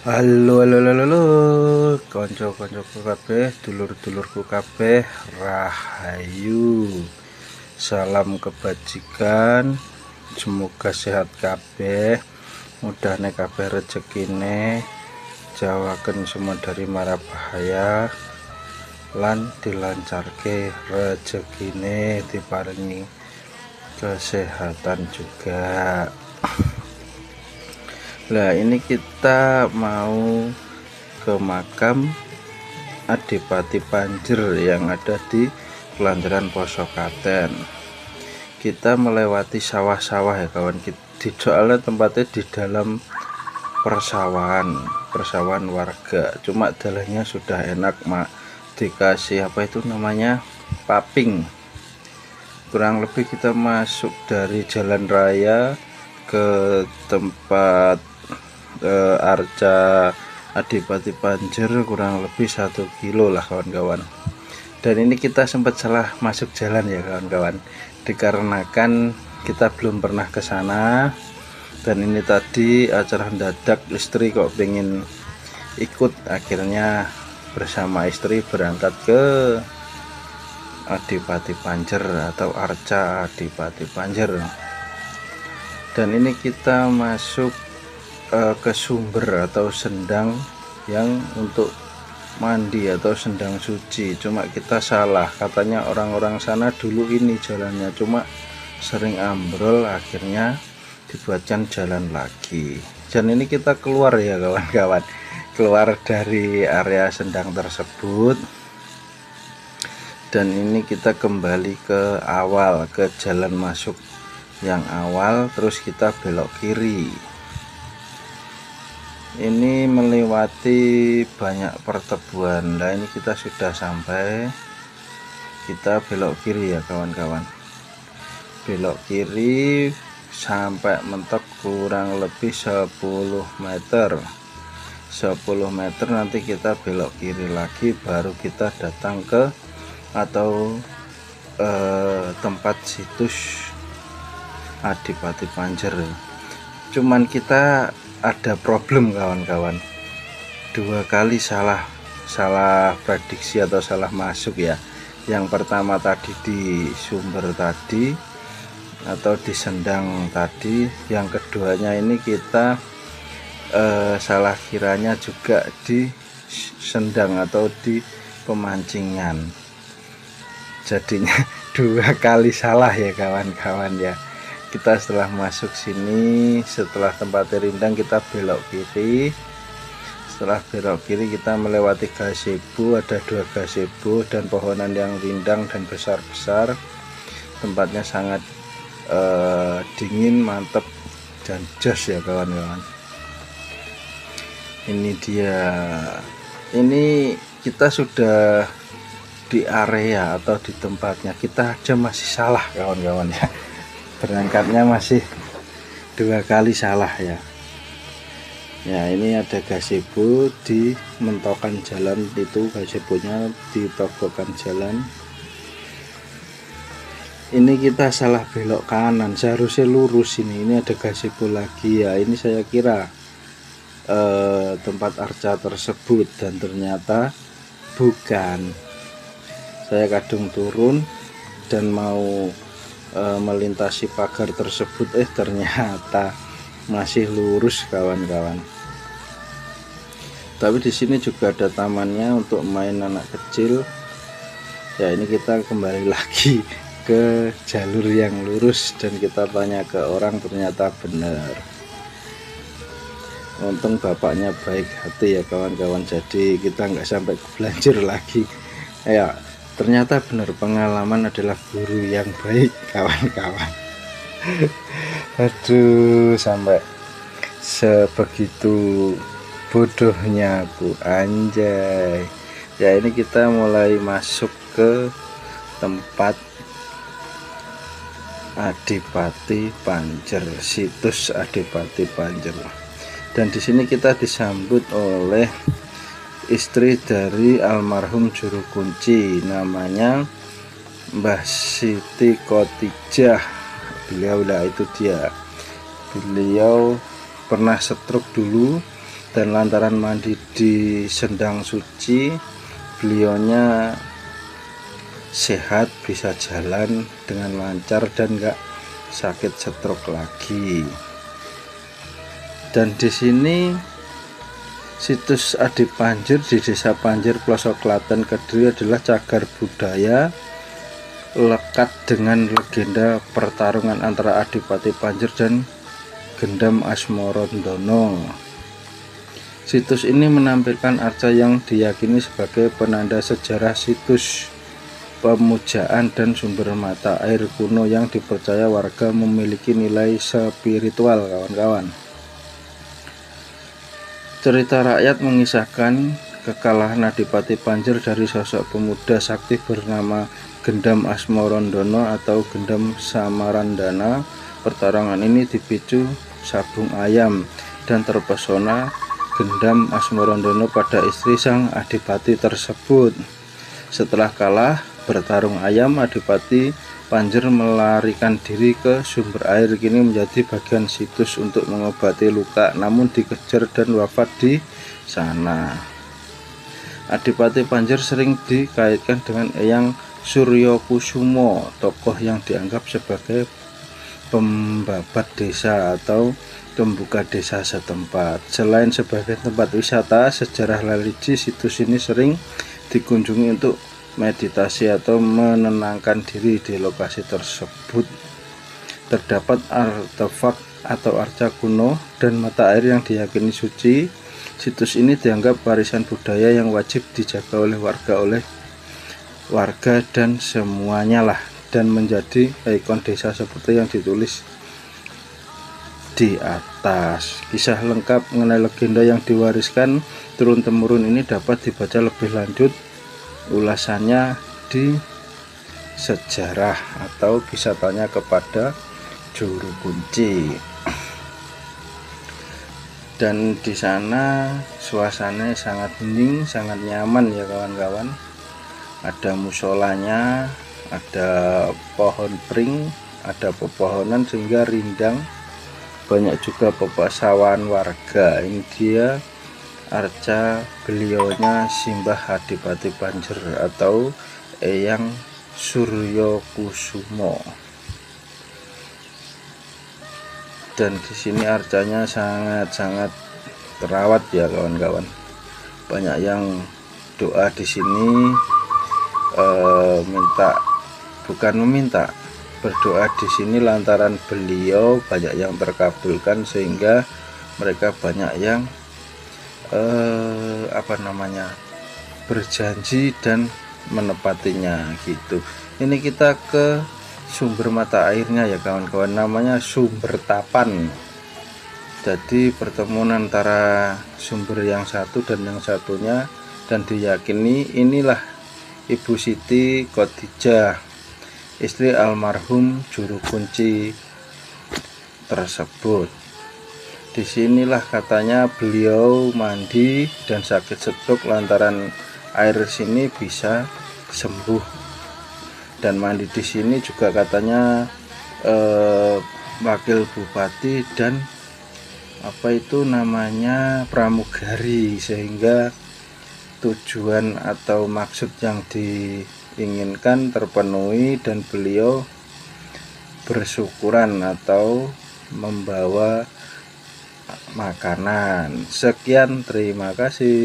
Halo, halo, halo, halo, konco-koncoku kabeh, dulur-dulurku kabeh, rahayu. Salam kebajikan, semoga sehat kabeh, mudahne kabeh rezekine, jauhaken semua dari mara bahaya, lan dilancarke rezekine, diparingi kesehatan juga. Nah, ini kita mau ke makam Adipati Panjer yang ada di Pelanjaran Posokaten. Kita melewati sawah-sawah ya kawan. Soalnya tempatnya di dalam persawahan warga. Cuma jalannya sudah enak, mak. Dikasih apa itu namanya, paping. Kurang lebih kita masuk dari jalan raya ke tempat Arca Adipati Panjer kurang lebih 1 kilo lah kawan-kawan. Dan ini kita sempat salah masuk jalan ya kawan-kawan, dikarenakan kita belum pernah ke sana. Dan ini tadi acara mendadak, istri kok pengen ikut, akhirnya bersama istri berangkat ke Adipati Panjer atau Arca Adipati Panjer. Dan ini kita masuk ke sumber atau sendang yang untuk mandi atau sendang suci. Cuma kita salah, katanya orang-orang sana dulu ini jalannya, cuma sering ambrol, akhirnya dibuatkan jalan lagi. Dan ini kita keluar ya kawan-kawan, keluar dari area sendang tersebut. Dan ini kita kembali ke awal, ke jalan masuk yang awal, terus kita belok kiri. Ini melewati banyak pertebuan. Nah, ini kita sudah sampai, kita belok kiri ya kawan-kawan, belok kiri sampai mentok kurang lebih 10 meter. 10 meter nanti kita belok kiri lagi, baru kita datang ke atau tempat situs Adipati Panjer. Cuman kita ada problem kawan-kawan, 2 kali salah prediksi atau salah masuk ya. Yang pertama tadi di sumber tadi atau di sendang tadi, yang keduanya ini kita salah kiranya juga di sendang atau di pemancingan. Jadinya 2 kali salah ya kawan-kawan ya. Kita setelah masuk sini, setelah tempat rindang, kita belok kiri. Setelah belok kiri kita melewati gazebo, ada 2 gazebo dan pohonan yang rindang dan besar-besar. Tempatnya sangat dingin, mantap dan jos ya kawan-kawan. Ini dia, ini kita sudah di area atau di tempatnya, kita aja masih salah kawan-kawan ya. Berangkatnya masih 2 kali salah ya. Ya, ini ada gazebo di mentokan jalan, itu gazebonya di togokan jalan. Ini kita salah belok kanan, seharusnya lurus ini. Ini ada gazebo lagi ya. Ini saya kira tempat arca tersebut, dan ternyata bukan. Saya kadung turun dan mau melintasi pagar tersebut, ternyata masih lurus kawan-kawan. Tapi di sini juga ada tamannya untuk main anak kecil. Ya, ini kita kembali lagi ke jalur yang lurus dan kita tanya ke orang, ternyata benar. Untung bapaknya baik hati ya kawan-kawan, jadi kita nggak sampai kebelanjur lagi ya. Ternyata benar, pengalaman adalah guru yang baik kawan-kawan. Aduh, sampai sebegitu bodohnya aku, anjay. Ya, ini kita mulai masuk ke tempat Adipati Panjer, situs Adipati Panjer. Dan di sini kita disambut oleh istri dari almarhum juru kunci, namanya Mbah Siti Khotijah. Beliau lah, itu dia, beliau pernah stroke dulu dan lantaran mandi di sendang suci, beliaunya sehat, bisa jalan dengan lancar dan nggak sakit stroke lagi. Dan di sini situs Adi Panjer di Desa Panjer, Pelosok Klaten, Kediri adalah cagar budaya lekat dengan legenda pertarungan antara Adipati Panjer dan Gendam Asmorondono. Situs ini menampilkan arca yang diyakini sebagai penanda sejarah, situs pemujaan dan sumber mata air kuno yang dipercaya warga memiliki nilai spiritual, kawan-kawan. Cerita rakyat mengisahkan kekalahan Adipati Panjer dari sosok pemuda sakti bernama Gendam Asmorondono atau Gendam Samarandana. Pertarungan ini dipicu sabung ayam dan terpesona Gendam Asmorondono pada istri sang adipati tersebut. Setelah kalah bertarung ayam, Adipati Panjer melarikan diri ke sumber air. Kini menjadi bagian situs untuk mengobati luka, namun dikejar dan wafat di sana. Adipati Panjer sering dikaitkan dengan Eyang Suryokusumo, tokoh yang dianggap sebagai pembabat desa atau pembuka desa setempat. Selain sebagai tempat wisata sejarah religi, situs ini sering dikunjungi untuk meditasi atau menenangkan diri. Di lokasi tersebut terdapat artefak atau arca kuno dan mata air yang diyakini suci. Situs ini dianggap warisan budaya yang wajib dijaga oleh warga dan semuanya lah, dan menjadi ikon desa seperti yang ditulis di atas. Kisah lengkap mengenai legenda yang diwariskan turun-temurun ini dapat dibaca lebih lanjut ulasannya di sejarah, atau bisa tanya kepada juru kunci. Dan di sana suasananya sangat hening, sangat nyaman ya kawan-kawan. Ada musolanya, ada pohon pring, ada pepohonan sehingga rindang. Banyak juga pepasawan warga. Ini dia arca beliaunya Simbah Adipati Panjer atau Eyang Suryokusumo. Dan di sini arcanya sangat-sangat terawat ya kawan-kawan. Banyak yang doa di sini berdoa di sini lantaran beliau banyak yang terkabulkan, sehingga mereka banyak yang berjanji dan menepatinya gitu. Ini kita ke sumber mata airnya ya kawan-kawan, namanya Sumber Tapan. Jadi pertemuan antara sumber yang satu dan yang satunya, dan diyakini inilah Ibu Siti Khotijah, istri almarhum juru kunci tersebut. Disinilah katanya beliau mandi dan sakit stroke, lantaran air sini bisa sembuh. Dan mandi di sini juga katanya wakil bupati dan pramugari, sehingga tujuan atau maksud yang diinginkan terpenuhi dan beliau bersyukuran atau membawa makanan. Sekian, terima kasih.